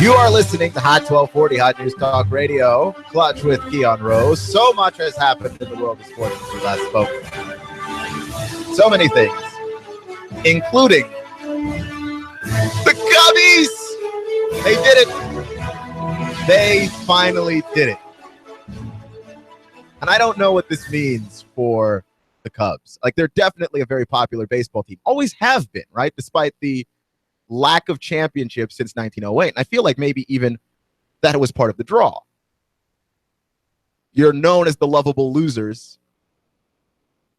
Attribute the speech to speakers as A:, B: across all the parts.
A: You are listening to Hot 1240, Hot News Talk Radio, Clutch with Keon Rose. So much has happened in the world of sports since we last spoke. So many things, including the Cubbies. They did it. They finally did it. And I don't know what this means for the Cubs. Like, they're definitely a very popular baseball team. Always have been, right? Despite the lack of championships since 1908. And I feel like maybe even that was part of the draw. You're known as the lovable losers.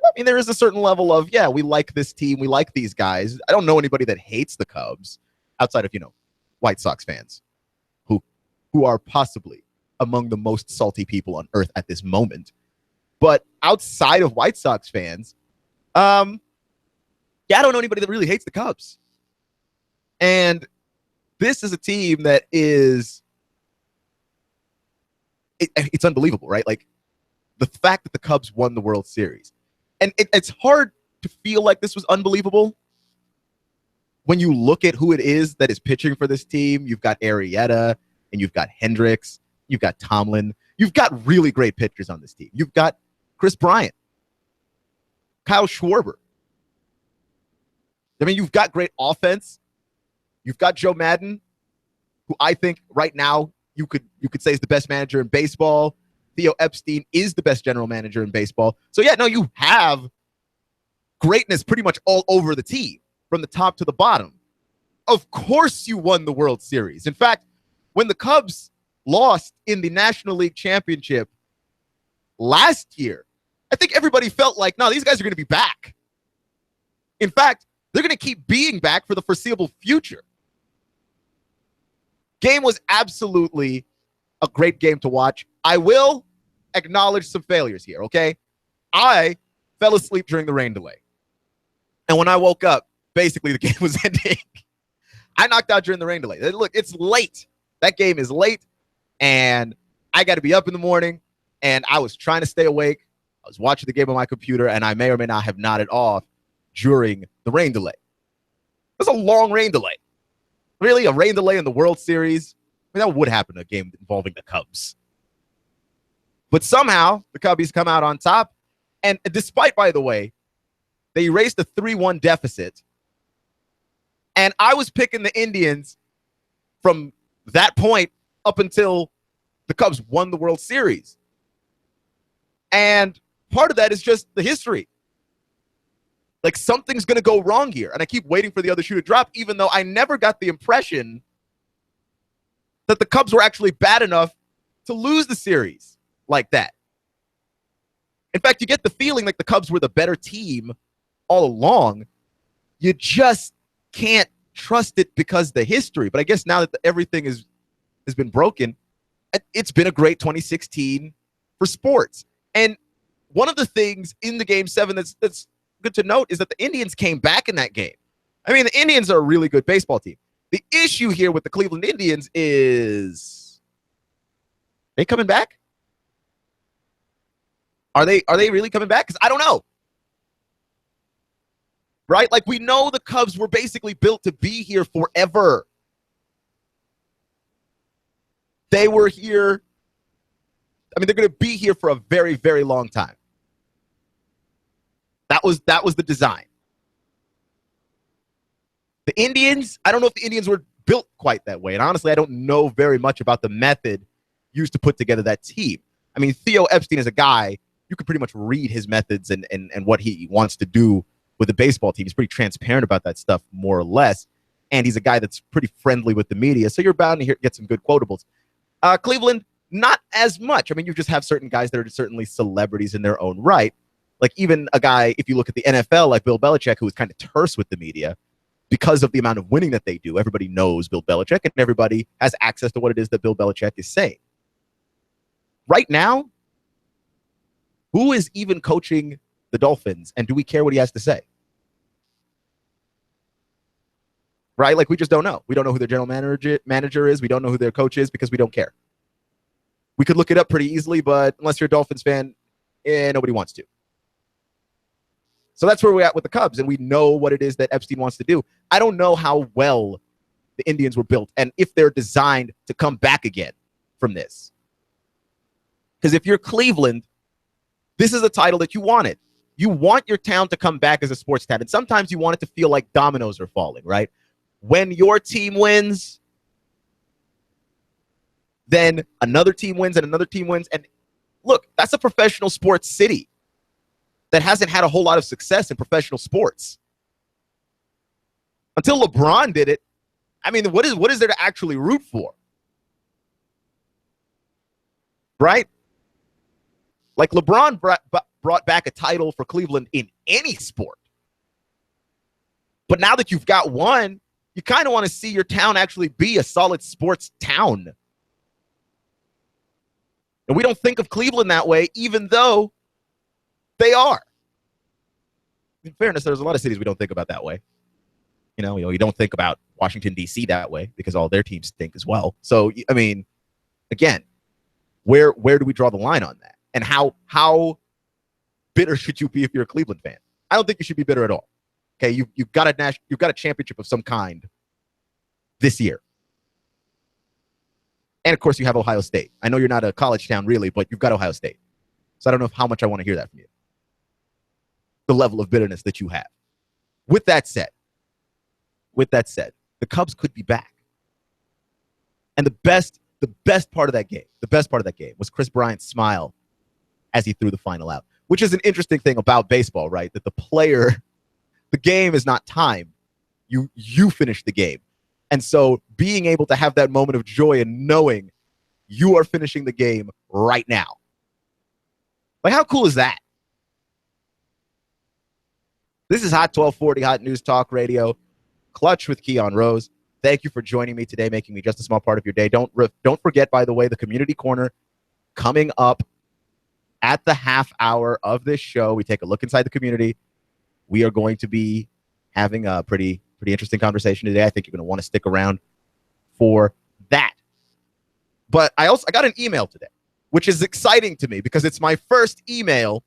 A: I mean, there is a certain level of, yeah, we like this team. We like these guys. I don't know anybody that hates the Cubs outside of, White Sox fans who are possibly among the most salty people on earth at this moment. But outside of White Sox fans, I don't know anybody that really hates the Cubs. And this is a team that is, it's unbelievable, right? Like, the fact that the Cubs won the World Series. And it's hard to feel like this was unbelievable when you look at who it is that is pitching for this team. You've got Arrieta, and you've got Hendricks, you've got Tomlin. You've got really great pitchers on this team. You've got Chris Bryant, Kyle Schwarber. I mean, you've got great offense. You've got Joe Madden, who I think right now you could say is the best manager in baseball. Theo Epstein is the best general manager in baseball. So, yeah, no, you have greatness pretty much all over the team, from the top to the bottom. Of course you won the World Series. In fact, when the Cubs lost in the National League Championship last year, I think everybody felt like, no, these guys are going to be back. In fact, they're going to keep being back for the foreseeable future. Game was absolutely a great game to watch. I will acknowledge some failures here, okay? I fell asleep during the rain delay. And when I woke up, basically the game was ending. I knocked out during the rain delay. Look, it's late. That game is late, and I got to be up in the morning, and I was trying to stay awake. I was watching the game on my computer, and I may or may not have nodded off during the rain delay. It was a long rain delay. Really, a rain delay in the World Series? I mean, that would happen in a game involving the Cubs. But somehow, the Cubbies come out on top. And despite, by the way, they erased a 3-1 deficit. And I was picking the Indians from that point up until the Cubs won the World Series. And part of that is just the history. Like, something's going to go wrong here. And I keep waiting for the other shoe to drop, even though I never got the impression that the Cubs were actually bad enough to lose the series like that. In fact, you get the feeling like the Cubs were the better team all along. You just can't trust it because of the history. But I guess now that everything has been broken, it's been a great 2016 for sports. And one of the things in the Game 7 that's good to note is that the Indians came back in that game. I mean, the Indians are a really good baseball team. The issue here with the Cleveland Indians is, they coming back? Are they really coming back? Because I don't know. Right? Like, we know the Cubs were basically built to be here forever. They were here. I mean, they're going to be here for a very, very long time. That was the design. The Indians, I don't know if the Indians were built quite that way. And honestly, I don't know very much about the method used to put together that team. I mean, Theo Epstein is a guy, you can pretty much read his methods and what he wants to do with the baseball team. He's pretty transparent about that stuff, more or less. And he's a guy that's pretty friendly with the media. So you're bound to get some good quotables. Cleveland, not as much. I mean, you just have certain guys that are certainly celebrities in their own right. Like, even a guy, if you look at the NFL, like Bill Belichick, who is kind of terse with the media because of the amount of winning that they do. Everybody knows Bill Belichick, and everybody has access to what it is that Bill Belichick is saying. Right now, who is even coaching the Dolphins, and do we care what he has to say? Right? Like, we just don't know. We don't know who their general manager is. We don't know who their coach is because we don't care. We could look it up pretty easily, but unless you're a Dolphins fan, nobody wants to. So that's where we're at with the Cubs, and we know what it is that Epstein wants to do. I don't know how well the Indians were built and if they're designed to come back again from this. Because if you're Cleveland, this is a title that you wanted. You want your town to come back as a sports town. And sometimes you want it to feel like dominoes are falling, right? When your team wins, then another team wins and another team wins. And look, that's a professional sports city that hasn't had a whole lot of success in professional sports. Until LeBron did it, I mean, what is there to actually root for? Right? Like LeBron brought back a title for Cleveland in any sport. But now that you've got one, you kind of want to see your town actually be a solid sports town. And we don't think of Cleveland that way, even though they are. In fairness, there's a lot of cities we don't think about that way. You know, you don't think about Washington, D.C. that way because all their teams stink as well. So, I mean, again, where do we draw the line on that? And how bitter should you be if you're a Cleveland fan? I don't think you should be bitter at all. Okay, you've got a championship of some kind this year. And, of course, you have Ohio State. I know you're not a college town, really, but you've got Ohio State. So I don't know how much I want to hear that from you. The level of bitterness that you have. With that said, the Cubs could be back. And the best part of that game was Chris Bryant's smile as he threw the final out, which is an interesting thing about baseball, right? That the game is not time. You finish the game. And so being able to have that moment of joy and knowing you are finishing the game right now. Like, how cool is that? This is Hot 1240, Hot News Talk Radio, Clutch with Keon Rose. Thank you for joining me today, making me just a small part of your day. Don't forget, by the way, the Community Corner coming up at the half hour of this show. We take a look inside the community. We are going to be having a pretty interesting conversation today. I think you're going to want to stick around for that. But I got an email today, which is exciting to me because it's my first email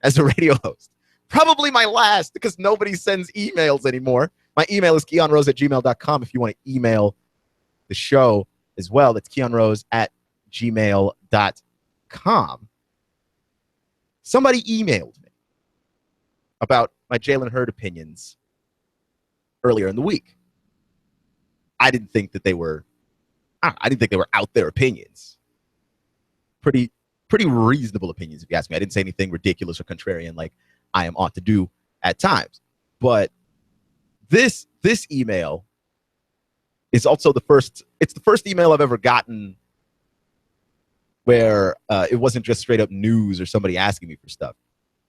A: as a radio host. Probably my last because nobody sends emails anymore. My email is keonrose@gmail.com if you want to email the show as well. That's keonrose@gmail.com. Somebody emailed me about my Jalen Hurd opinions earlier in the week. I didn't think they were out there opinions. Pretty reasonable opinions, if you ask me. I didn't say anything ridiculous or contrarian like I am ought to do at times. But this email is also the first email I've ever gotten where it wasn't just straight up news or somebody asking me for stuff.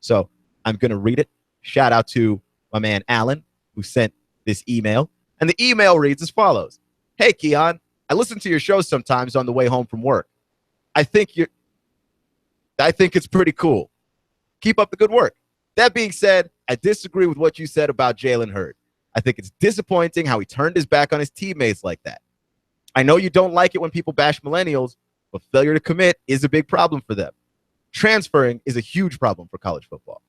A: So I'm going to read it. Shout out to my man Alan, who sent this email. And the email reads as follows. Hey, Keon, I listen to your show sometimes on the way home from work. I think it's pretty cool. Keep up the good work. That being said, I disagree with what you said about Jalen Hurd. I think it's disappointing how he turned his back on his teammates like that. I know you don't like it when people bash millennials, but failure to commit is a big problem for them. Transferring is a huge problem for college football.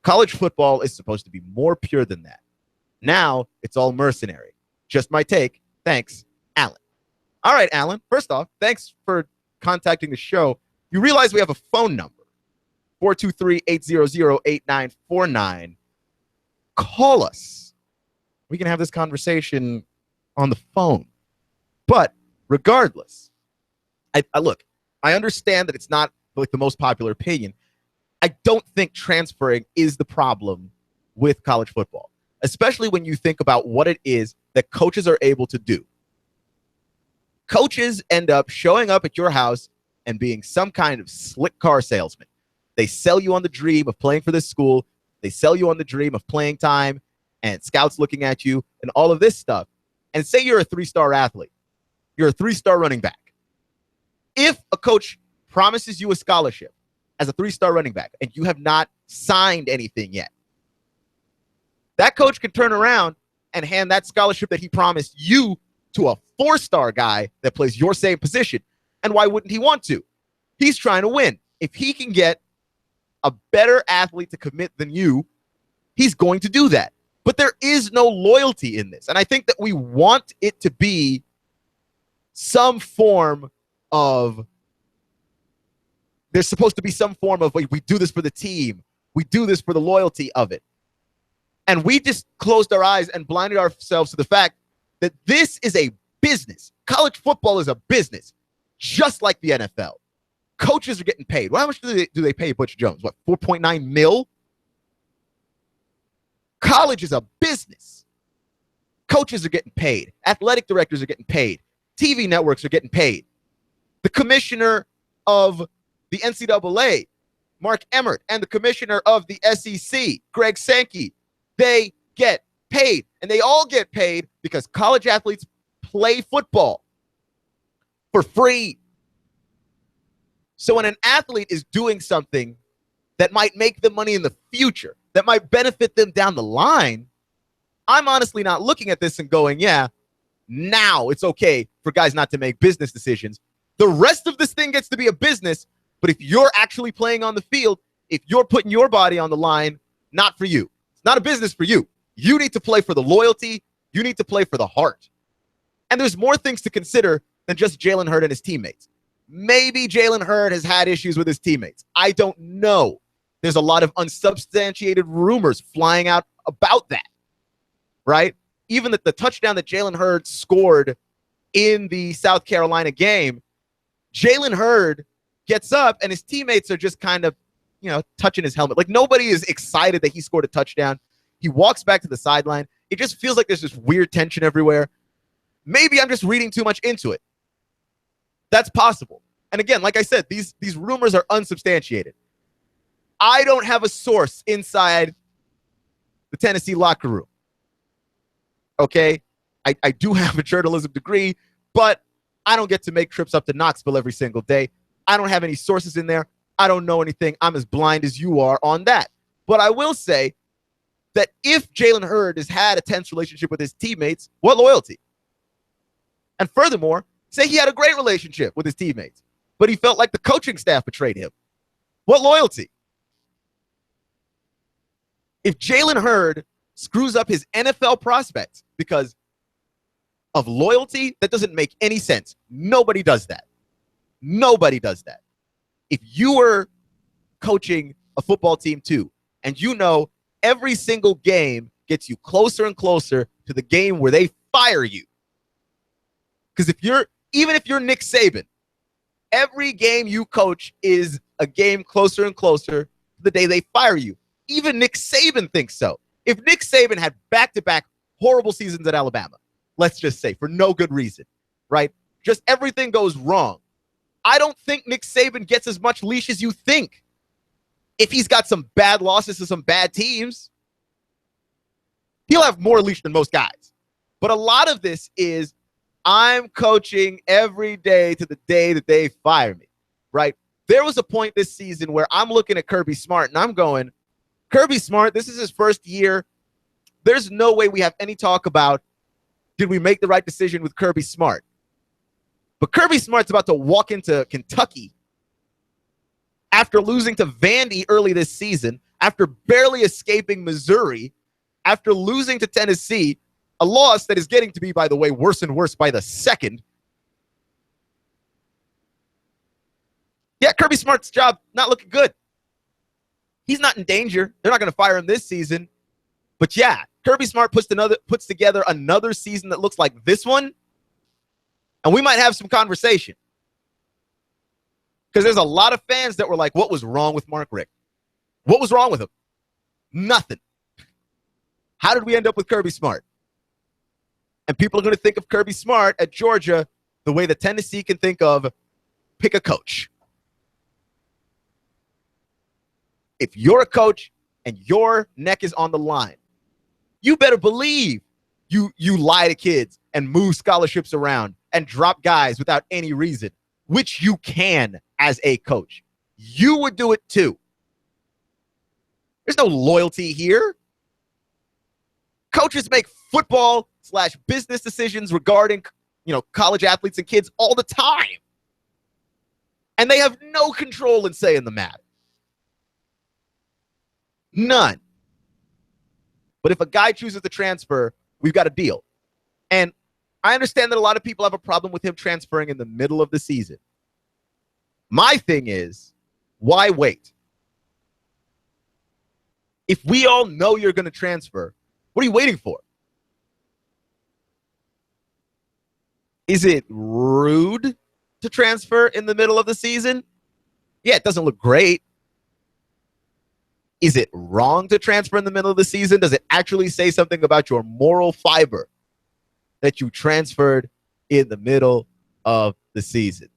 A: College football is supposed to be more pure than that. Now, it's all mercenary. Just my take. Thanks, Alan. All right, Alan. First off, thanks for contacting the show. You realize we have a phone number, 423-800-8949. Call us. We can have this conversation on the phone. But regardless, I understand that it's not like the most popular opinion. I don't think transferring is the problem with college football, especially when you think about what it is that coaches are able to do. Coaches end up showing up at your house and being some kind of slick car salesman. They sell you on the dream of playing for this school. They sell you on the dream of playing time and scouts looking at you and all of this stuff. And say you're a 3-star athlete. You're a 3-star running back. If a coach promises you a scholarship as a 3-star running back and you have not signed anything yet, that coach can turn around and hand that scholarship that he promised you to a 4-star guy that plays your same position. And why wouldn't he want to? He's trying to win. If he can get a better athlete to commit than you, he's going to do that. But there is no loyalty in this. And I think that we want it to be some form of, there's supposed to be some form of, like, we do this for the team. We do this for the loyalty of it. And we just closed our eyes and blinded ourselves to the fact that this is a business. College football is a business, just like the NFL. Coaches are getting paid. Well, how much do they pay Butch Jones? What, 4.9 mil? College is a business. Coaches are getting paid. Athletic directors are getting paid. TV networks are getting paid. The commissioner of the NCAA, Mark Emmert, and the commissioner of the SEC, Greg Sankey, they get paid. And they all get paid because college athletes play football for free. So when an athlete is doing something that might make them money in the future, that might benefit them down the line, I'm honestly not looking at this and going, yeah, now it's okay for guys not to make business decisions. The rest of this thing gets to be a business, but if you're actually playing on the field, if you're putting your body on the line, not for you. It's not a business for you. You need to play for the loyalty. You need to play for the heart. And there's more things to consider than just Jalen Hurd and his teammates. Maybe Jalen Hurd has had issues with his teammates. I don't know. There's a lot of unsubstantiated rumors flying out about that, right? Even the touchdown that Jalen Hurd scored in the South Carolina game, Jalen Hurd gets up and his teammates are just kind of, touching his helmet. Like, nobody is excited that he scored a touchdown. He walks back to the sideline. It just feels like there's this weird tension everywhere. Maybe I'm just reading too much into it. That's possible. And again, like I said, these rumors are unsubstantiated. I don't have a source inside the Tennessee locker room. Okay? I do have a journalism degree, but I don't get to make trips up to Knoxville every single day. I don't have any sources in there. I don't know anything. I'm as blind as you are on that. But I will say that if Jalen Hurd has had a tense relationship with his teammates, what loyalty? And furthermore, say he had a great relationship with his teammates, but he felt like the coaching staff betrayed him. What loyalty? If Jalen Hurd screws up his NFL prospects because of loyalty, that doesn't make any sense. Nobody does that. Nobody does that. If you were coaching a football team too, and every single game gets you closer and closer to the game where they fire you. Because even if you're Nick Saban, every game you coach is a game closer and closer to the day they fire you. Even Nick Saban thinks so. If Nick Saban had back-to-back horrible seasons at Alabama, let's just say, for no good reason, right? Just everything goes wrong. I don't think Nick Saban gets as much leash as you think. If he's got some bad losses to some bad teams, he'll have more leash than most guys. But a lot of this is, I'm coaching every day to the day that they fire me, right? There was a point this season where I'm looking at Kirby Smart and I'm going, Kirby Smart, this is his first year. There's no way we have any talk about, did we make the right decision with Kirby Smart? But Kirby Smart's about to walk into Kentucky after losing to Vandy early this season, after barely escaping Missouri, after losing to Tennessee, a loss that is getting to be, by the way, worse and worse by the second. Yeah, Kirby Smart's job not looking good. He's not in danger. They're not going to fire him this season. But yeah, Kirby Smart puts together another season that looks like this one, and we might have some conversation. Because there's a lot of fans that were like, what was wrong with Mark Richt? What was wrong with him? Nothing. How did we end up with Kirby Smart? And people are going to think of Kirby Smart at Georgia the way that Tennessee can think of pick a coach. If you're a coach and your neck is on the line, you better believe you lie to kids and move scholarships around and drop guys without any reason, which you can as a coach. You would do it too. There's no loyalty here. Coaches make football/business decisions regarding, college athletes and kids all the time. And they have no control and say in the matter. None. But if a guy chooses to transfer, we've got a deal. And I understand that a lot of people have a problem with him transferring in the middle of the season. My thing is, why wait? If we all know you're going to transfer, what are you waiting for? Is it rude to transfer in the middle of the season? Yeah, it doesn't look great. Is it wrong to transfer in the middle of the season? Does it actually say something about your moral fiber that you transferred in the middle of the season?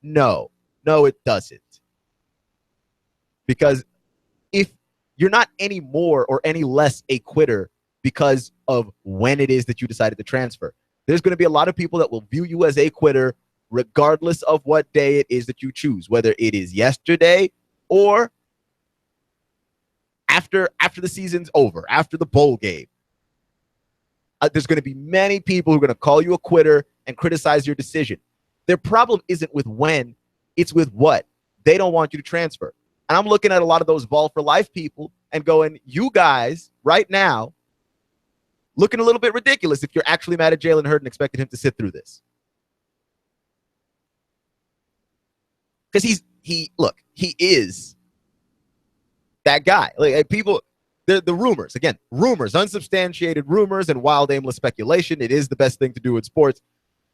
A: No, it doesn't. Because if you're not any more or any less a quitter because of when it is that you decided to transfer, there's going to be a lot of people that will view you as a quitter regardless of what day it is that you choose, whether it is yesterday or after the season's over, after the bowl game. There's going to be many people who are going to call you a quitter and criticize your decision. Their problem isn't with when, it's with what. They don't want you to transfer. And I'm looking at a lot of those Vol for Life people and going, you guys right now looking a little bit ridiculous if you're actually mad at Jalen Hurd and expected him to sit through this. Because he is that guy. Like people, the rumors, again, rumors, unsubstantiated rumors and wild, aimless speculation. It is the best thing to do in sports.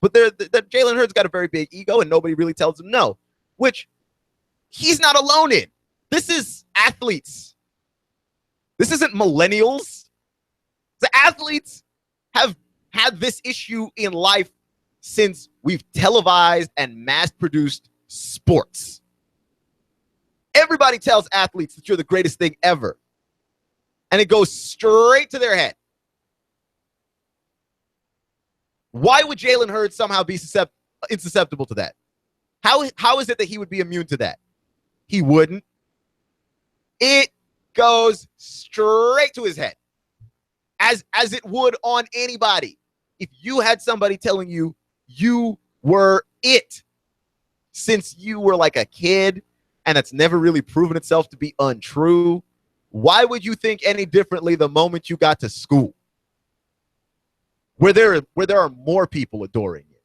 A: But Jalen Hurd's got a very big ego and nobody really tells him no, which he's not alone in. This is athletes. This isn't millennials. The athletes have had this issue in life since we've televised and mass-produced sports. Everybody tells athletes that you're the greatest thing ever. And it goes straight to their head. Why would Jalen Hurd somehow be insusceptible to that? How is it that he would be immune to that? He wouldn't. It goes straight to his head. As it would on anybody. If you had somebody telling you you were it since you were like a kid and that's never really proven itself to be untrue, why would you think any differently the moment you got to school? Where there are more people adoring you.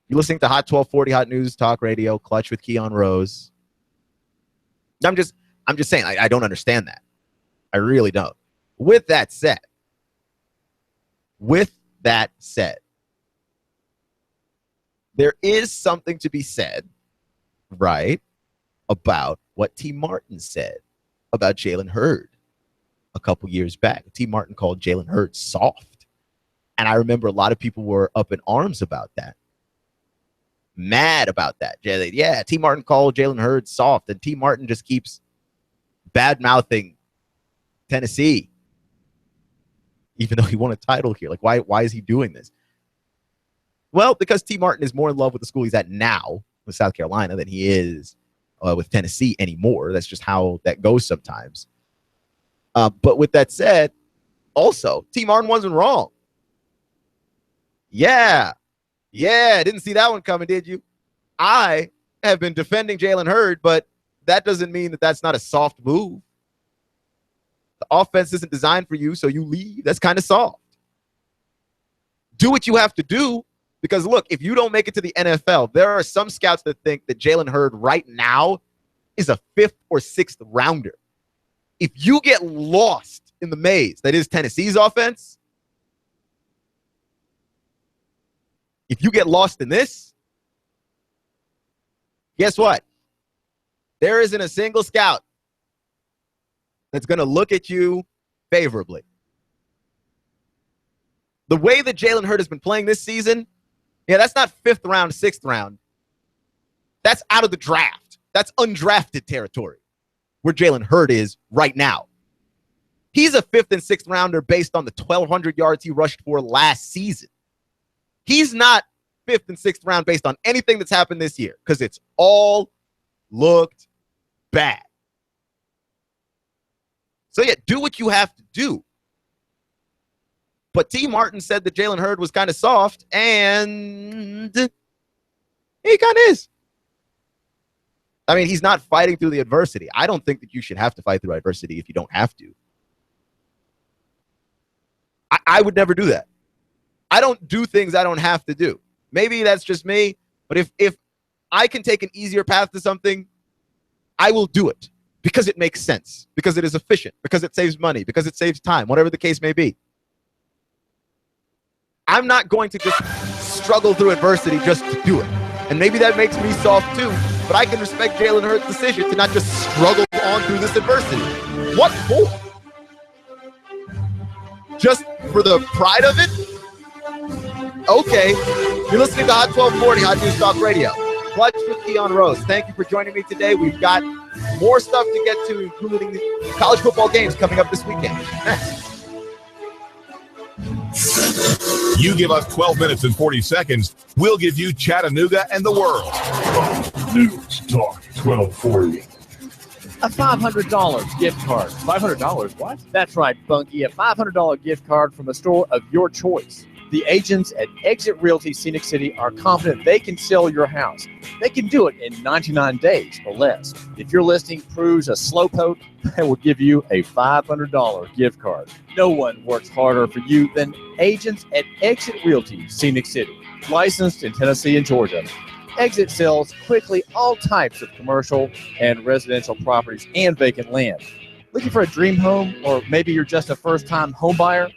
A: You're listening to Hot 1240 Hot News Talk Radio, Clutch with Keon Rose. I'm just saying, I don't understand that. I really don't. With that said, there is something to be said, right, about what T. Martin said about Jalen Hurd a couple years back. T. Martin called Jalen Hurd soft. And I remember a lot of people were up in arms about that. Mad about that. Yeah, T. Martin called Jalen Hurd soft, and T. Martin just keeps bad-mouthing Tennessee, even though he won a title here. Like, why is he doing this? Well, because T. Martin is more in love with the school he's at now with South Carolina than he is with Tennessee anymore. That's just how that goes sometimes. But with that said, also, T. Martin wasn't wrong. Yeah, didn't see that one coming, did you? I have been defending Jalen Hurd, but that doesn't mean that that's not a soft move. The offense isn't designed for you, so you leave. That's kind of soft. Do what you have to do, because, look, if you don't make it to the NFL, there are some scouts that think that Jalen Hurd right now is a 5th or 6th rounder. If you get lost in the maze that is Tennessee's offense, if you get lost in this, guess what? There isn't a single scout that's going to look at you favorably. The way that Jalen Hurd has been playing this season, yeah, that's not 5th round, 6th round. That's out of the draft. That's undrafted territory where Jalen Hurd is right now. He's a 5th and 6th rounder based on the 1,200 yards he rushed for last season. He's not 5th and 6th round based on anything that's happened this year because it's all looked bad. So, yeah, do what you have to do. But T. Martin said that Jalen Hurd was kind of soft, and he kind of is. I mean, he's not fighting through the adversity. I don't think that you should have to fight through adversity if you don't have to. I would never do that. I don't do things I don't have to do. Maybe that's just me, but if I can take an easier path to something, I will do it because it makes sense, because it is efficient, because it saves money, because it saves time, whatever the case may be. I'm not going to just struggle through adversity just to do it. And maybe that makes me soft too, but I can respect Jalen Hurts' decision to not just struggle on through this adversity. What for? Just for the pride of it? Okay. You're listening to Hot 1240, Hot News Talk Radio. Clutch with Keon Rose. Thank you for joining me today. We've got more stuff to get to, including the college football games coming up this weekend.
B: You give us 12 minutes and 40 seconds, we'll give you Chattanooga and the world.
C: News Talk 1240.
D: A $500 gift card. $500? What? That's right, Bunky. A $500 gift card from a store of your choice. The agents at Exit Realty Scenic City are confident they can sell your house. They can do it in 99 days or less. If your listing proves a slowpoke, they will give you a $500 gift card. No one works harder for you than agents at Exit Realty Scenic City. Licensed in Tennessee and Georgia. Exit sells quickly all types of commercial and residential properties and vacant land. Looking for a dream home, or maybe you're just a first-time home buyer?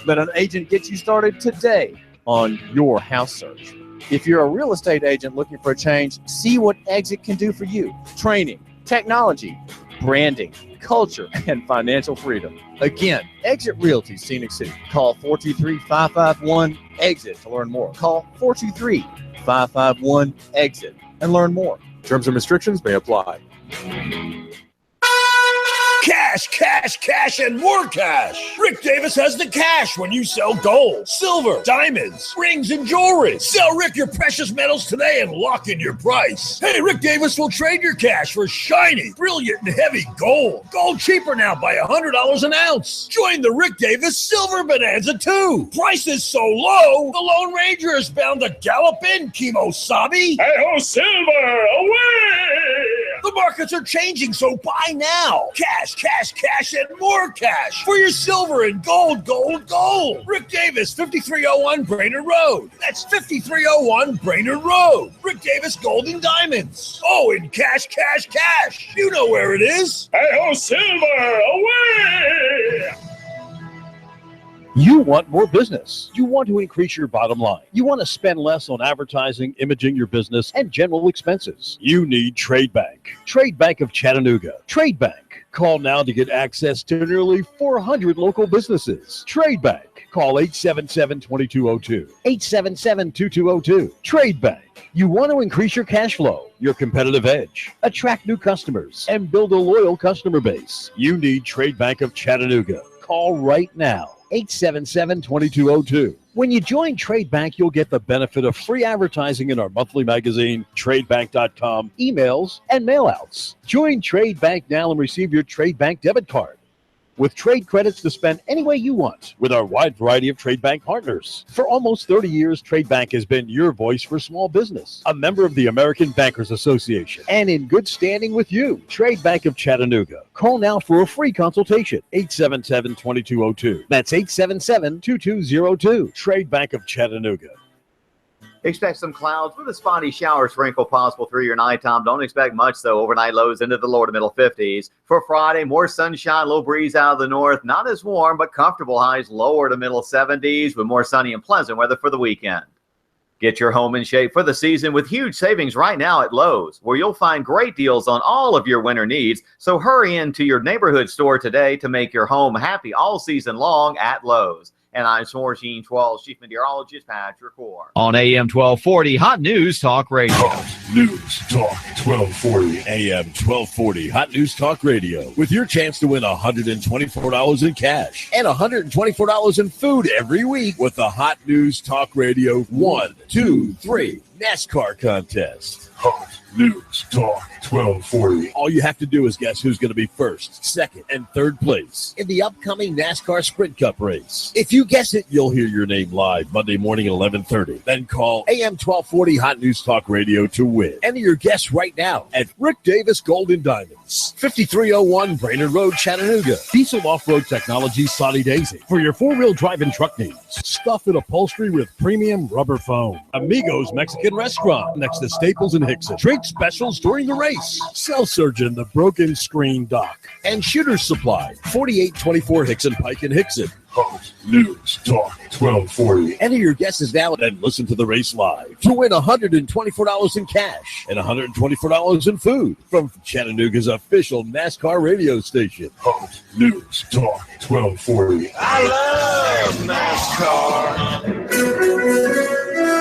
D: Let an agent get you started today on your house search. If you're a real estate agent looking for a change, see what Exit can do for you. Training, technology, branding, culture, and financial freedom. Again, Exit Realty Scenic City. Call 423-551-EXIT to learn more. Call 423-551-EXIT and learn more. Terms and restrictions may apply.
C: Cash, cash, cash, and more cash. Rick Davis has the cash when you sell gold, silver, diamonds, rings, and jewelry. Sell Rick your precious metals today and lock in your price. Hey, Rick Davis will trade your cash for shiny, brilliant, and heavy gold. Gold cheaper now by $100 an ounce. Join the Rick Davis Silver Bonanza too. Prices so low, the Lone Ranger is bound to gallop in, Kimosabi.
E: Hey-ho, silver, away!
C: The markets are changing, so buy now. Cash, cash, cash, and more cash for your silver and gold, gold, gold. Rick Davis, 5301 Brainerd Road. That's 5301 Brainerd Road. Rick Davis Gold and Diamonds. Oh, and cash, cash, cash. You know where it is.
E: Hey-ho, silver, away!
F: You want more business. You want to increase your bottom line. You want to spend less on advertising, imaging your business, and general expenses. You need Trade Bank. Trade Bank of Chattanooga. Trade Bank. Call now to get access to nearly 400 local businesses. Trade Bank. Call 877-2202. 877-2202. Trade Bank. You want to increase your cash flow, your competitive edge, attract new customers, and build a loyal customer base. You need Trade Bank of Chattanooga. Call right now. 877-2202. When you join Trade Bank, you'll get the benefit of free advertising in our monthly magazine, tradebank.com, emails, and mailouts. Join Trade Bank now and receive your Trade Bank debit card with trade credits to spend any way you want with our wide variety of Trade Bank partners. For almost 30 years, Trade Bank has been your voice for small business, a member of the American Bankers Association, and in good standing with you. Trade Bank of Chattanooga. Call now for a free consultation, 877-2202. That's 877-2202. Trade Bank of Chattanooga.
G: Expect some clouds with a spotty shower sprinkle possible through your nighttime. Don't expect much, though. Overnight lows into the lower to middle 50s. For Friday, more sunshine, low breeze out of the north. Not as warm, but comfortable highs lower to middle 70s with more sunny and pleasant weather for the weekend. Get your home in shape for the season with huge savings right now at Lowe's, where you'll find great deals on all of your winter needs. So hurry into your neighborhood store today to make your home happy all season long at Lowe's. And I'm Sourcine 12 Chief Meteorologist Patrick Orr.
H: On AM 1240, Hot News Talk Radio.
C: Hot News Talk 1240.
F: AM 1240 Hot News Talk Radio, with your chance to win $124 in cash and $124 in food every week with the Hot News Talk Radio 1, 2, 3 NASCAR contest.
C: Hot News Talk 1240.
F: All you have to do is guess who's going to be first, second, and third place in the upcoming NASCAR Sprint Cup race. If you guess it, you'll hear your name live Monday morning at 11:30. Then call AM 1240 Hot News Talk Radio to win. Enter your guess right now at Rick Davis Golden Diamonds, 5301 Brainerd Road, Chattanooga. Diesel off-road technology, Saudi Daisy. For your four-wheel drive and truck needs. Stuff and upholstery with premium rubber foam. Amigos Mexican Restaurant next to Staples and Hickson. Drink specials during the race. Cell Surgeon, the Broken Screen Doc. And Shooter's Supply, 4824 Hickson Pike in Hickson.
C: Hot News Talk 1240.
F: Enter your guesses now and listen to the race live to win $124 in cash and $124 in food from Chattanooga's official NASCAR radio station.
C: Hot News Talk 1240.
E: I love NASCAR.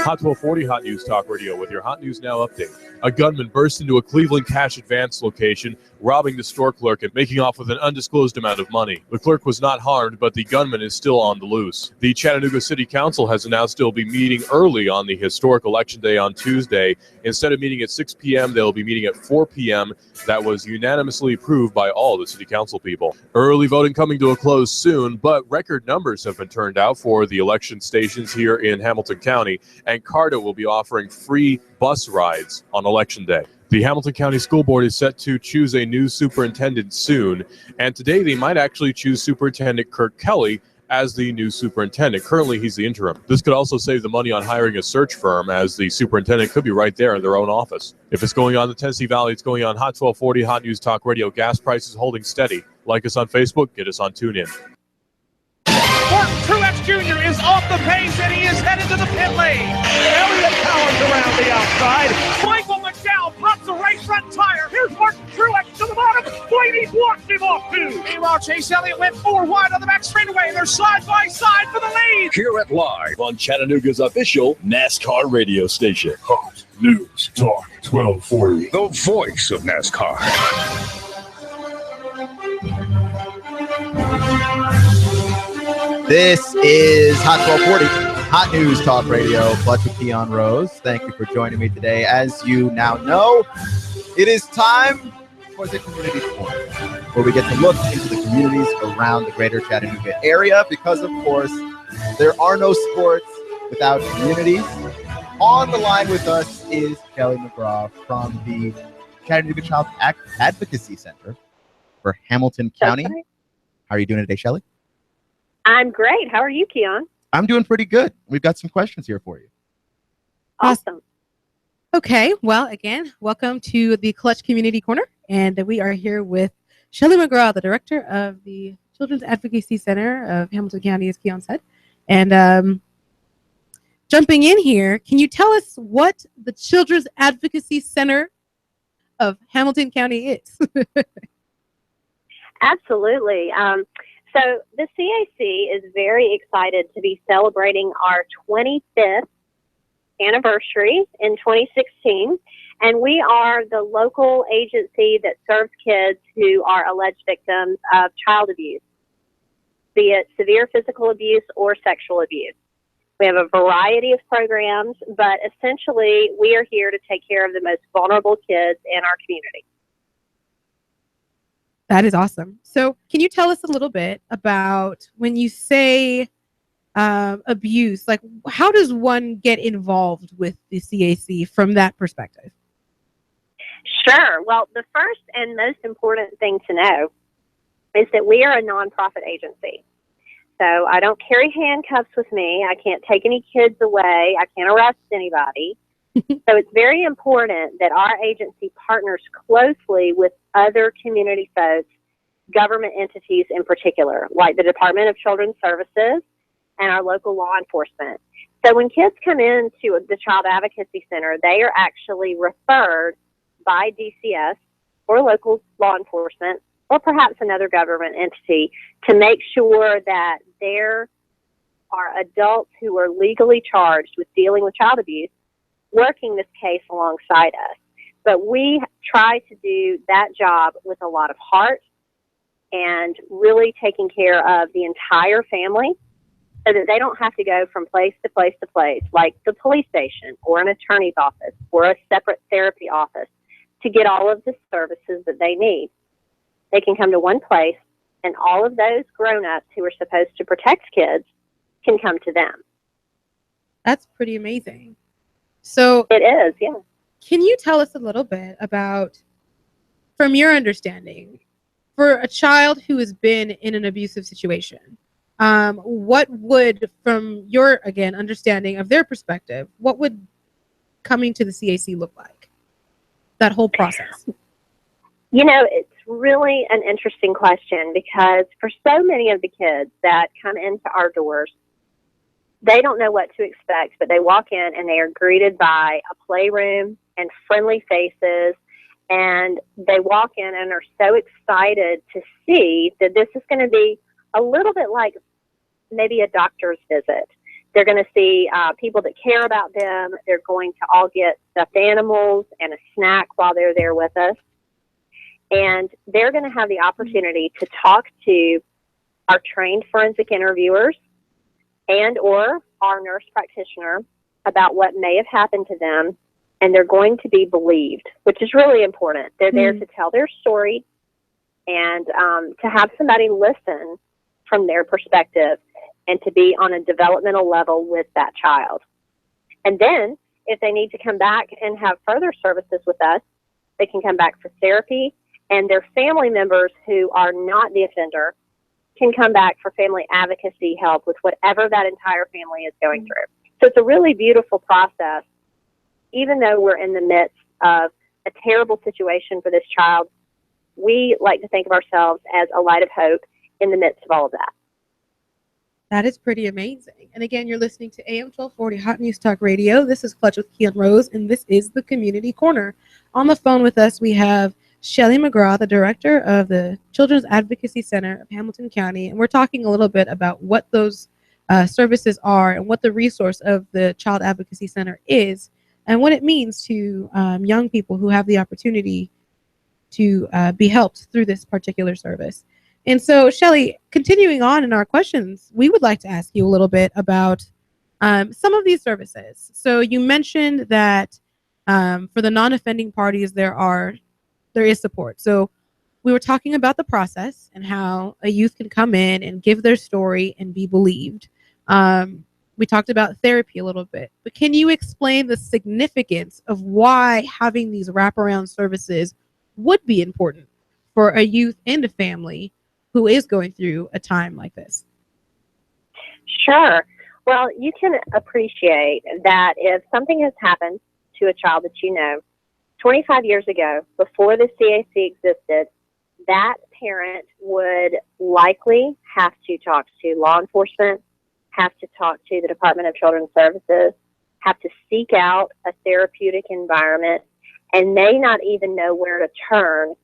I: Hot 1240 Hot News Talk Radio with your Hot News Now update. A gunman burst into a Cleveland Cash Advance location, robbing the store clerk and making off with an undisclosed amount of money. The clerk was not harmed, but the gunman is still on the loose. The Chattanooga City Council has announced they'll be meeting early on the historic Election Day on Tuesday. Instead of meeting at 6 p.m., they'll be meeting at 4 p.m. That was unanimously approved by all the City Council people. Early voting coming to a close soon, but record numbers have been turned out for the election stations here in Hamilton County, and CARTA will be offering free bus rides on Election Day. The Hamilton County School Board is set to choose a new superintendent soon, and today they might actually choose Superintendent Kirk Kelly as the new superintendent. Currently, he's the interim. This could also save the money on hiring a search firm, as the superintendent could be right there in their own office. If it's going on in the Tennessee Valley, it's going on Hot 1240 Hot News Talk Radio. Gas prices holding steady. Like us on Facebook, get us on TuneIn.
E: Martin Truex Jr. is off the pace and he is headed to the pit lane. Elliott Collins around the outside. Michael McDowell pops a right front tire. Here's Martin Truex to the bottom. Blaney blocks him off too. Meanwhile, Chase Elliott went 4 wide on the back straightaway. They're side by side for the lead.
F: Hear it live on Chattanooga's official NASCAR radio station.
C: Hot News Talk 1240. The voice of NASCAR.
A: This is Hot 1240, Hot News Talk Radio, Clutch with Keon Rose. Thank you for joining me today. As you now know, it is time for the Community Corner, where we get to look into the communities around the greater Chattanooga area, because, of course, there are no sports without communities. On the line with us is Kelly McGraw from the Chattanooga Child Advocacy Center for Hamilton County.
J: Right.
A: How are you doing today, Shelly?
J: I'm great. How are you, Keon?
A: I'm doing pretty good. We've got some questions here for you.
J: Awesome.
K: Okay. Well, again, welcome to the Clutch Community Corner. And we are here with Shelly McGraw, the director of the Children's Advocacy Center of Hamilton County, as Keon said. And jumping in here, can you tell us what the Children's Advocacy Center of Hamilton County is?
J: Absolutely. So the CAC is very excited to be celebrating our 25th anniversary in 2016. And we are the local agency that serves kids who are alleged victims of child abuse, be it severe physical abuse or sexual abuse. We have a variety of programs, but essentially we are here to take care of the most vulnerable kids in our community.
K: That is awesome. So can you tell us a little bit about when you say abuse, like how does one get involved with the CAC from that perspective?
J: Sure. Well, the first and most important thing to know is that we are a nonprofit agency. So I don't carry handcuffs with me. I can't take any kids away. I can't arrest anybody. So it's very important that our agency partners closely with other community folks, government entities in particular, like the Department of Children's Services and our local law enforcement. So when kids come into the Child Advocacy Center, they are actually referred by DCS or local law enforcement or perhaps another government entity to make sure that there are adults who are legally charged with dealing with child abuse working this case alongside us. But we try to do that job with a lot of heart and really taking care of the entire family so that they don't have to go from place to place to place, like the police station or an attorney's office or a separate therapy office, to get all of the services that they need. They can come to one place, and all of those grown-ups who are supposed to protect kids can come to them.
K: That's pretty amazing. So
J: it is, yeah.
K: Can you tell us a little bit about, from your understanding, for a child who has been in an abusive situation, what would, from your, again, understanding of their perspective, what would coming to the CAC look like? That whole process.
J: You know, it's really an interesting question, because for so many of the kids that come into our doors, they don't know what to expect, but they walk in and they are greeted by a playroom and friendly faces, and they walk in and are so excited to see that this is going to be a little bit like maybe a doctor's visit. They're going to see people that care about them. They're going to all get stuffed animals and a snack while they're there with us. And they're going to have the opportunity to talk to our trained forensic interviewers and or our nurse practitioner about what may have happened to them. And they're going to be believed, which is really important. They're there to tell their story and to have somebody listen from their perspective and to be on a developmental level with that child. And then if they need to come back and have further services with us, they can come back for therapy, and their family members who are not the offender can come back for family advocacy help with whatever that entire family is going through. So it's a really beautiful process. Even though we're in the midst of a terrible situation for this child, we like to think of ourselves as a light of hope in the midst of all of that.
K: That is pretty amazing. And again, you're listening to AM 1240 Hot News Talk Radio. This is Clutch with Keon Rose, and this is the Community Corner. On the phone with us, we have Shelly McGraw, the director of the Children's Advocacy Center of Hamilton County, and we're talking a little bit about what those services are and what the resource of the Child Advocacy Center is and what it means to young people who have the opportunity to be helped through this particular service. And so, Shelly, continuing on in our questions, we would like to ask you a little bit about some of these services. So you mentioned that for the non-offending parties, there is support. So we were talking about the process and how a youth can come in and give their story and be believed. We talked about therapy a little bit, but can you explain the significance of why having these wraparound services would be important for a youth and a family who is going through a time like this?
J: Sure. Well, you can appreciate that if something has happened to a child that you know, 25 years ago, before the CAC existed, that parent would likely have to talk to law enforcement, have to talk to the Department of Children's Services, have to seek out a therapeutic environment, and may not even know where to turn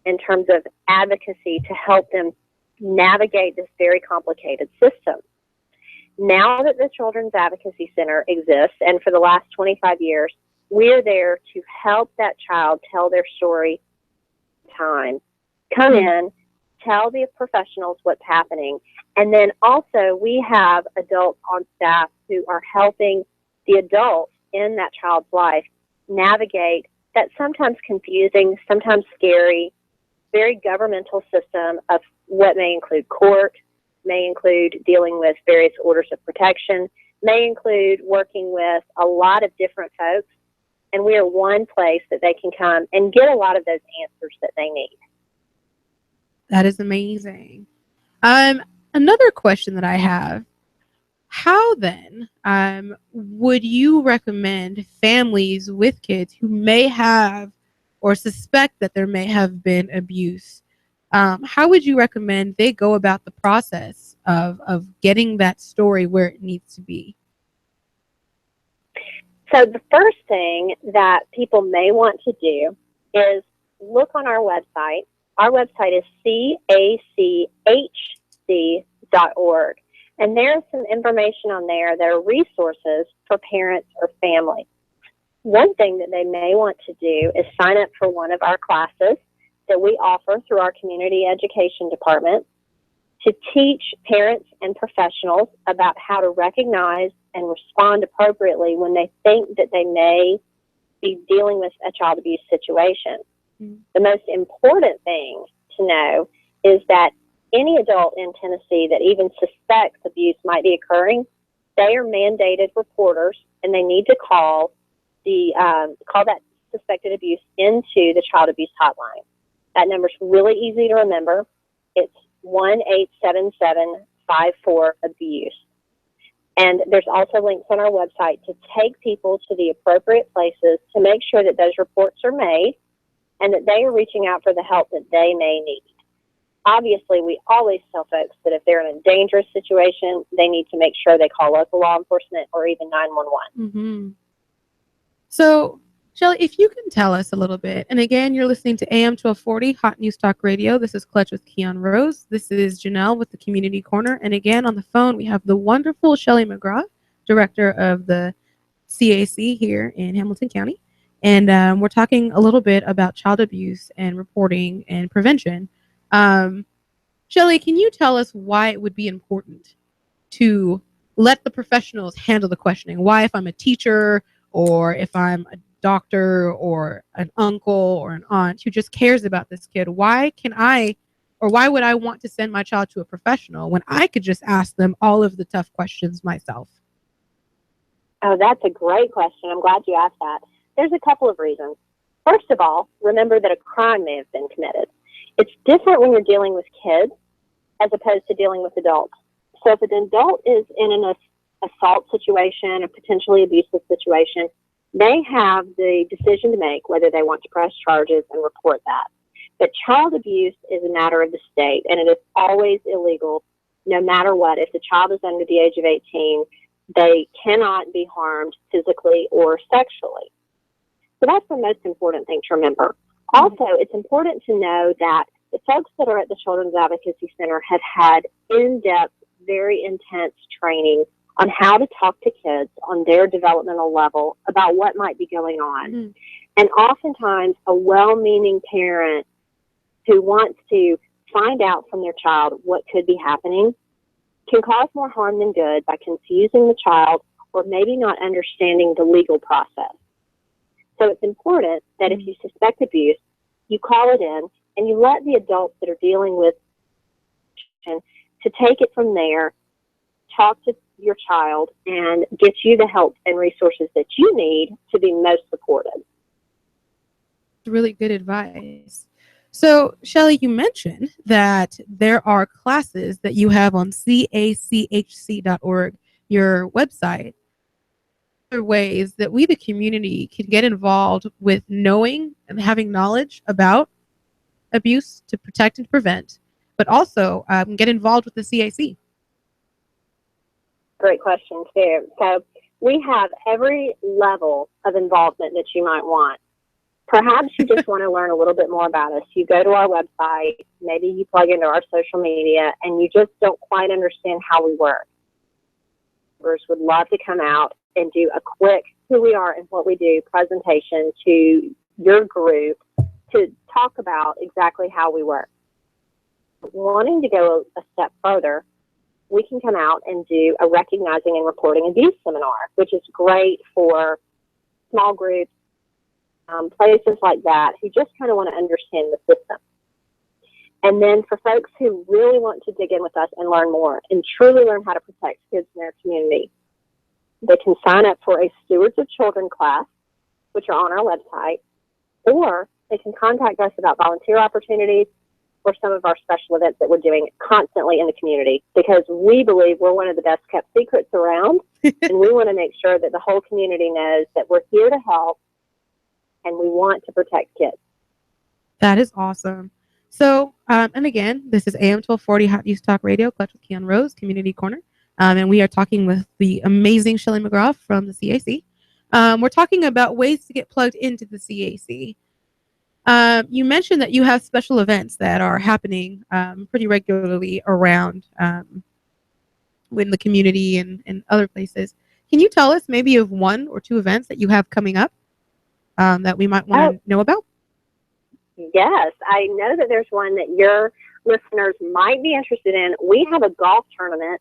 J: in terms of advocacy to help them navigate this very complicated system. Now that the Children's Advocacy Center exists, and for the last 25 years, we're there to help that child tell their story. Come in, tell the professionals what's happening, and then also we have adults on staff who are helping the adults in that child's life navigate that sometimes confusing, sometimes scary, very governmental system of what may include court, may include dealing with various orders of protection, may include working with a lot of different folks, and we are one place that they can come and get a lot of those answers that they need.
K: That is amazing. Another question that I have, how then would you recommend families with kids who may have or suspect that there may have been abuse, how would you recommend they go about the process of getting that story where it needs to be?
J: So the first thing that people may want to do is look on our website. Our website is cachc.org. And there's some information on there that are resources for parents or family. One thing that they may want to do is sign up for one of our classes that we offer through our community education department. to teach parents and professionals about how to recognize and respond appropriately when they think that they may be dealing with a child abuse situation. The most important thing to know is that any adult in Tennessee that even suspects abuse might be occurring, they are mandated reporters, and they need to call that suspected abuse into the child abuse hotline. That number's really easy to remember. It's 1-877-54-ABUSE. And there's also links on our website to take people to the appropriate places to make sure that those reports are made and that they are reaching out for the help that they may need. Obviously, we always tell folks that if they're in a dangerous situation, they need to make sure they call local law enforcement or even 911.
K: So, Shelly, if you can tell us a little bit, and again, you're listening to AM 1240 Hot News Talk Radio. This is Clutch with Keon Rose. This is Janelle with the Community Corner. And again, on the phone, we have the wonderful Shelly McGraw, director of the CAC here in Hamilton County. And we're talking a little bit about child abuse and reporting and prevention. Shelly, can you tell us why it would be important to let the professionals handle the questioning? Why, if I'm a teacher or if I'm a doctor or an uncle or an aunt who just cares about this kid, why would I want to send my child to a professional when I could just ask them all of the tough questions myself?
J: Oh, that's a great question. I'm glad you asked that. There's a couple of reasons. First of all, remember that a crime may have been committed. It's different when you're dealing with kids as opposed to dealing with adults. So if an adult is in an assault situation, a potentially abusive situation, they have the decision to make whether they want to press charges and report that. But child abuse is a matter of the state, and it is always illegal no matter what. If the child is under the age of 18, they cannot be harmed physically or sexually. So that's the most important thing to remember. Also, it's important to know that the folks that are at the Children's Advocacy Center have had in-depth, very intense training on how to talk to kids on their developmental level about what might be going on. And oftentimes, a well-meaning parent who wants to find out from their child what could be happening can cause more harm than good by confusing the child or maybe not understanding the legal process. So it's important that if you suspect abuse, you call it in and you let the adults that are dealing with to take it from there, talk to your child, and get you the help and resources that you need to be most supported.
K: Really good advice. So, Shelly, you mentioned that there are classes that you have on cachc.org, your website. Other ways that we, the community, can get involved with knowing and having knowledge about abuse to protect and prevent, but also get involved with the CAC.
J: Great question, too. So we have every level of involvement that you might want. Perhaps you just want to learn a little bit more about us. You go to our website, maybe you plug into our social media, and you just don't quite understand how we work. Would love to come out and do a quick who we are and what we do presentation to your group to talk about exactly how we work. Wanting to go a step further, we can come out and do a recognizing and reporting abuse seminar, which is great for small groups, places like that who just kind of want to understand the system. And then for folks who really want to dig in with us and learn more and truly learn how to protect kids in their community, they can sign up for a Stewards of Children class, which are on our website, or they can contact us about volunteer opportunities or some of our special events that we're doing constantly in the community, because we believe we're one of the best kept secrets around, and we want to make sure that the whole community knows that we're here to help and we want to protect kids.
K: That is awesome. So, and again, this is AM 1240 Hot News Talk Radio, Clutch with Keon Rose, Community Corner. And we are talking with the amazing Shelly McGraw from the CAC. We're talking about ways to get plugged into the CAC. You mentioned that you have special events that are happening pretty regularly around in the community and other places. Can you tell us maybe of one or two events that you have coming up that we might want to know about?
J: Yes, I know that there's one that you're listeners might be interested in, we have a golf tournament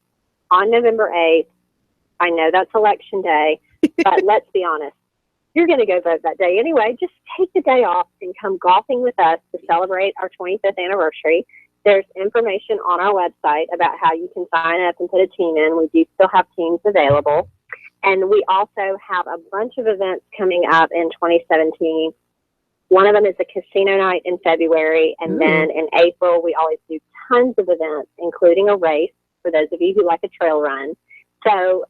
J: on November 8th. I know that's election day, but let's be honest. You're going to go vote that day anyway. Just take the day off and come golfing with us to celebrate our 25th anniversary. There's information on our website about how you can sign up and put a team in. We do still have teams available. And we also have a bunch of events coming up in 2017. One of them is a casino night in February. And then in April, we always do tons of events, including a race for those of you who like a trail run. So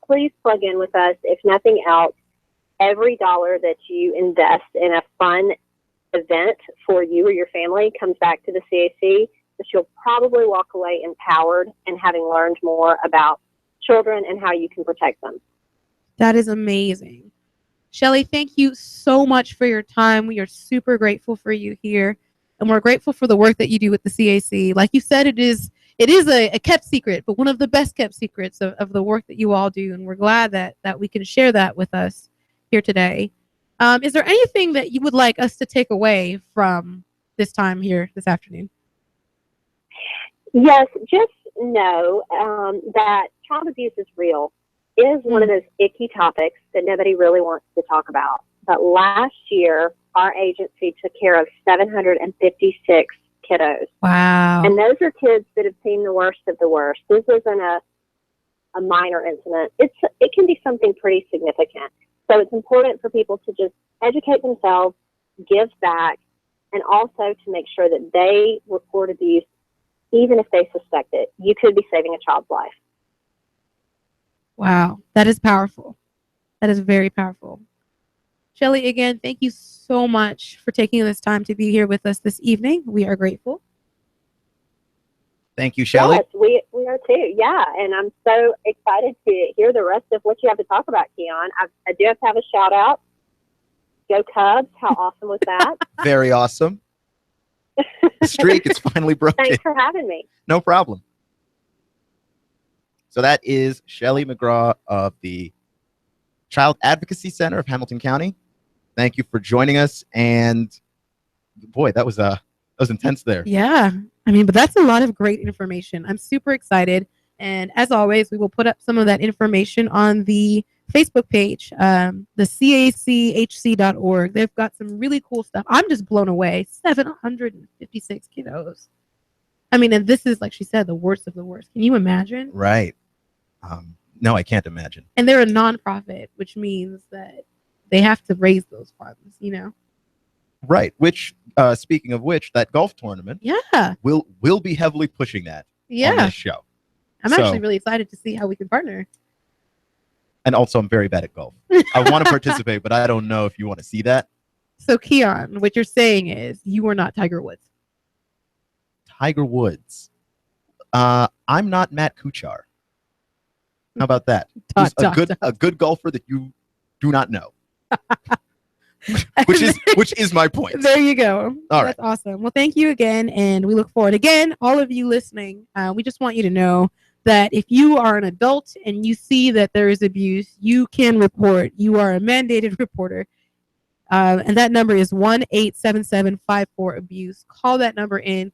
J: please plug in with us. If nothing else, every dollar that you invest in a fun event for you or your family comes back to the CAC, but you'll probably walk away empowered and having learned more about children and how you can protect them.
K: That is amazing. Shelly, thank you so much for your time. We are super grateful for you here, and we're grateful for the work that you do with the CAC. Like you said, it is a kept secret, but one of the best kept secrets of the work that you all do, and we're glad that we can share that with us here today. Is there anything that you would like us to take away from this time here this afternoon?
J: Yes, just know that child abuse is real. It is one of those icky topics that nobody really wants to talk about. But last year, our agency took care of 756 kiddos.
K: Wow.
J: And those are kids that have seen the worst of the worst. This isn't a minor incident. It can be something pretty significant. So it's important for people to just educate themselves, give back, and also to make sure that they report abuse, even if they suspect it. You could be saving a child's life.
K: Wow, that is powerful. That is very powerful. Shelly, again, thank you so much for taking this time to be here with us this evening. We are grateful.
A: Thank you, Shelly.
J: Yes, we are too. Yeah, and I'm so excited to hear the rest of what you have to talk about, Keon. I do have to have a shout out. Go Cubs! How awesome was that?
A: Very awesome. The streak is finally broken.
J: Thanks for having me.
A: No problem. So that is Shelly McGraw of the Child Advocacy Center of Hamilton County. Thank you for joining us. And boy, that was intense there.
K: Yeah. I mean, but that's a lot of great information. I'm super excited. And as always, we will put up some of that information on the Facebook page, the cachc.org. They've got some really cool stuff. I'm just blown away. 756 kiddos. I mean, and this is, like she said, the worst of the worst. Can you imagine?
A: Right. No, I can't imagine.
K: And they're a nonprofit, which means that they have to raise those funds, you know?
A: Right. Which, speaking of which, that golf tournament, will be heavily pushing that on this show.
K: I'm actually really excited to see how we can partner.
A: And also, I'm very bad at golf. I want to participate, but I don't know if you want to see that.
K: So, Keon, what you're saying is you are not Tiger Woods.
A: Tiger Woods. I'm not Matt Kuchar. How about that? A good golfer that you do not know. which is my point.
K: There you go.
A: That's
K: awesome. Well, thank you again, and we look forward. Again, all of you listening, we just want you to know that if you are an adult and you see that there is abuse, you can report. You are a mandated reporter. And that number is 1-877-54-ABUSE. Call that number in,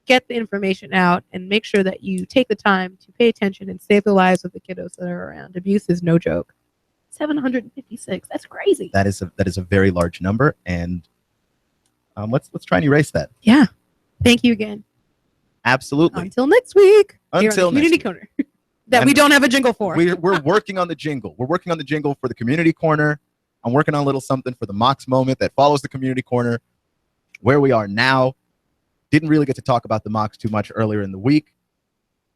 K: get the information out, and make sure that you take the time to pay attention and save the lives of the kiddos that are around. Abuse is no joke. 756. That's crazy.
A: That is a very large number, and let's try and erase that.
K: Yeah. Thank you again.
A: Absolutely.
K: Until next week.
A: Until
K: Community Corner. That we don't have a jingle for.
A: We're working on the jingle. We're working on the jingle for the Community Corner. I'm working on a little something for the Mox moment that follows the Community Corner. Where we are now. Didn't really get to talk about the Mox too much earlier in the week.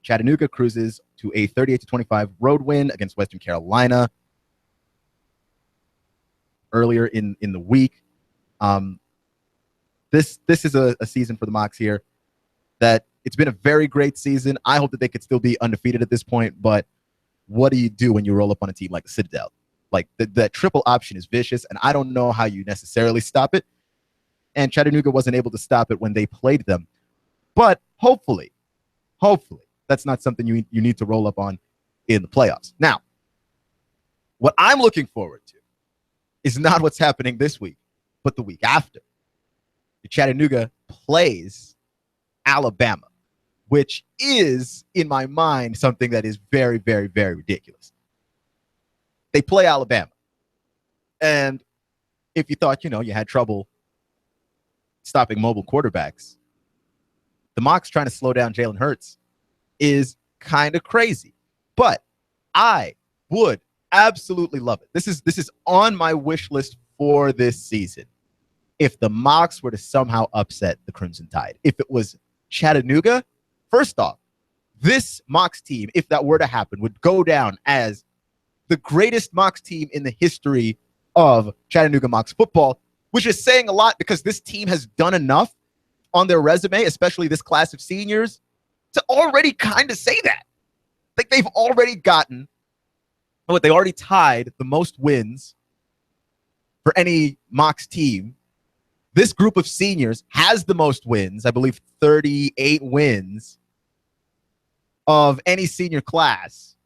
A: Chattanooga cruises to a 38-25 road win against Western Carolina earlier in the week. This is a season for the Mox here that it's been a very great season. I hope that they could still be undefeated at this point, but what do you do when you roll up on a team like the Citadel? Like that triple option is vicious, and I don't know how you necessarily stop it. And Chattanooga wasn't able to stop it when they played them. But hopefully, that's not something you need to roll up on in the playoffs. Now, what I'm looking forward to is not what's happening this week, but the week after. Chattanooga plays Alabama, which is, in my mind, something that is very, very, very ridiculous. They play Alabama. And if you thought, you had trouble stopping mobile quarterbacks, the mock's trying to slow down Jalen Hurts is kind of crazy. But I would absolutely love it. This is on my wish list for this season. If the Mocs were to somehow upset the Crimson Tide, if it was Chattanooga, first off, this Mocs team, if that were to happen, would go down as the greatest Mocs team in the history of Chattanooga Mocs football, which is saying a lot because this team has done enough on their resume, especially this class of seniors, to already kind of say that. Like they've already gotten they already tied the most wins for any Mocs team. This group of seniors has the most wins, I believe 38 wins of any senior class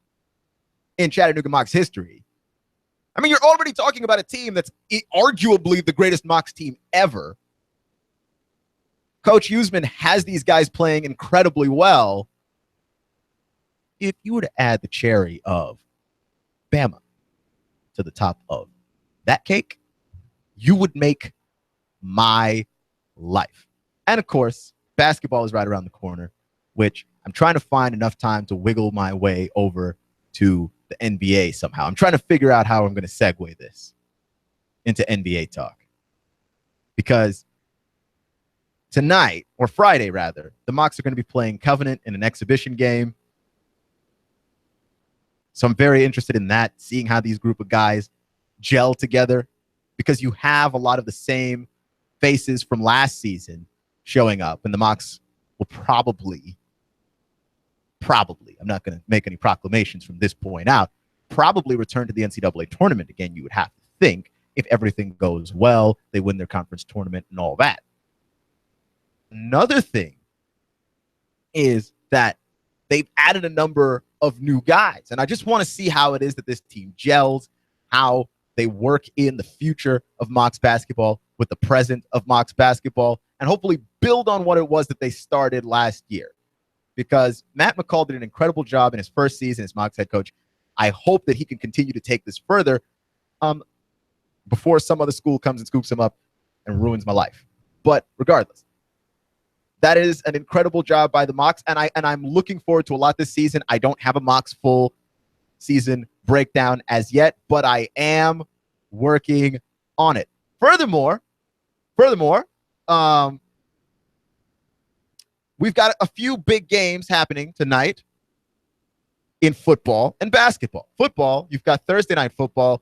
A: in Chattanooga Mocs history. I mean, you're already talking about a team that's arguably the greatest Mocs team ever. Coach Huseman has these guys playing incredibly well. If you were to add the cherry of Bama to the top of that cake, you would make my life. And of course, basketball is right around the corner, which I'm trying to find enough time to wiggle my way over to the NBA somehow. I'm trying to figure out how I'm going to segue this into NBA talk. Because tonight, or Friday rather, the Mocs are going to be playing Covenant in an exhibition game. So I'm very interested in that, seeing how these group of guys gel together, because you have a lot of the same faces from last season showing up, and the Mocs will probably, I'm not going to make any proclamations from this point out, probably return to the NCAA tournament again, you would have to think, if everything goes well, they win their conference tournament and all that. Another thing is that they've added a number of new guys, and I just want to see how it is that this team gels, how they work in the future of Mocs basketball with the present of Mocs basketball, and hopefully build on what it was that they started last year. Because Matt McCall did an incredible job in his first season as Mocs head coach. I hope that he can continue to take this further before some other school comes and scoops him up and ruins my life. But regardless, that is an incredible job by the Mocs, and I'm looking forward to a lot this season. I don't have a Mocs full season breakdown as yet, but I am working on it. Furthermore, we've got a few big games happening tonight in football and basketball. Football, you've got Thursday night football.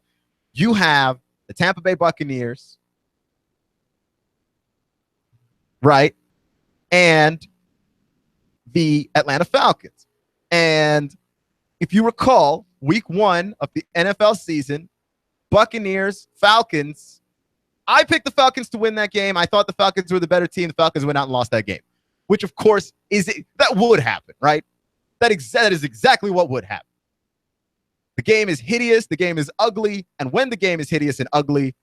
A: You have the Tampa Bay Buccaneers, right? And the Atlanta Falcons. And if you recall, week 1 of the NFL season, Buccaneers, Falcons, I picked the Falcons to win that game. I thought the Falcons were the better team. The Falcons went out and lost that game, which, of course, that would happen, right? That is exactly what would happen. The game is hideous. The game is ugly. And when the game is hideous and ugly,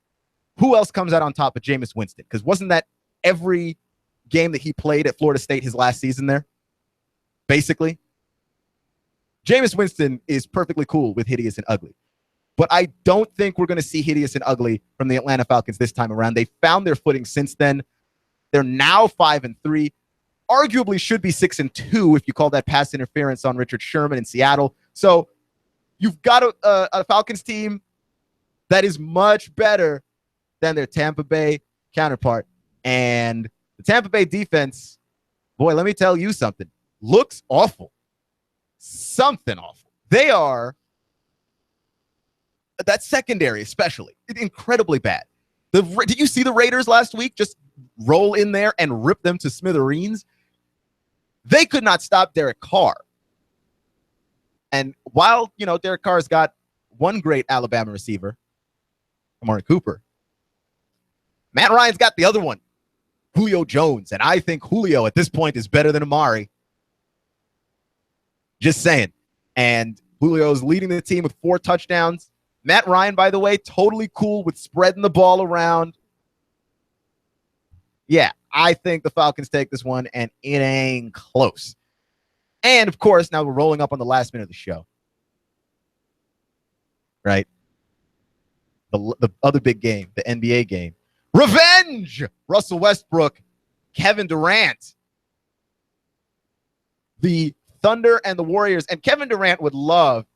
A: who else comes out on top of Jameis Winston? Because wasn't that every game that he played at Florida State his last season there? Basically. Jameis Winston is perfectly cool with hideous and ugly. But I don't think we're going to see hideous and ugly from the Atlanta Falcons this time around. They found their footing since then. They're now 5-3. Arguably should be 6-2 if you call that pass interference on Richard Sherman in Seattle. So you've got a Falcons team that is much better than their Tampa Bay counterpart. And the Tampa Bay defense, boy, let me tell you something, looks awful. Something awful. They are, that secondary especially, incredibly bad. Did you see the Raiders last week just roll in there and rip them to smithereens? They could not stop Derek Carr. And while, Derek Carr's got one great Alabama receiver, Amari Cooper, Matt Ryan's got the other one, Julio Jones. And I think Julio at this point is better than Amari. Just saying. And Julio's leading the team with 4 touchdowns. Matt Ryan, by the way, totally cool with spreading the ball around. Yeah, I think the Falcons take this one, and it ain't close. And, of course, now we're rolling up on the last minute of the show. Right? The other big game, the NBA game. Revenge! Russell Westbrook, Kevin Durant. The Thunder and the Warriors. And Kevin Durant would love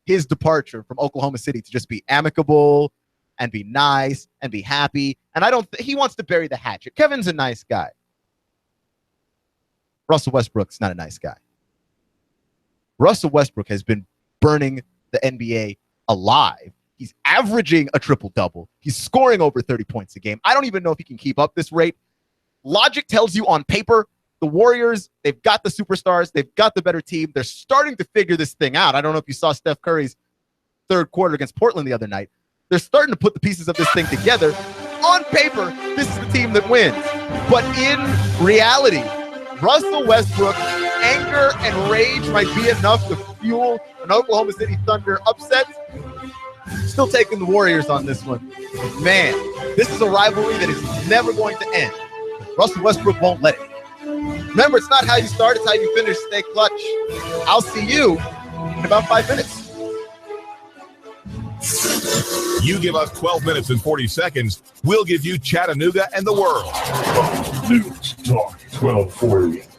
A: his departure from Oklahoma City to just be amicable and be nice and be happy. And he wants to bury the hatchet. Kevin's a nice guy. Russell Westbrook's not a nice guy. Russell Westbrook has been burning the NBA alive. He's averaging a triple-double. He's scoring over 30 points a game. I don't even know if he can keep up this rate. Logic tells you on paper, the Warriors, they've got the superstars. They've got the better team. They're starting to figure this thing out. I don't know if you saw Steph Curry's third quarter against Portland the other night. They're starting to put the pieces of this thing together. On paper, this is the team that wins. But in reality, Russell Westbrook, anger and rage might be enough to fuel an Oklahoma City Thunder upset. Still taking the Warriors on this one. Man, this is a rivalry that is never going to end. Russell Westbrook won't let it. Remember, it's not how you start, it's how you finish. Stay clutch. I'll see you in about 5 minutes.
B: You give us 12 minutes and 40 seconds, we'll give you Chattanooga and the world.
C: News Talk 1240.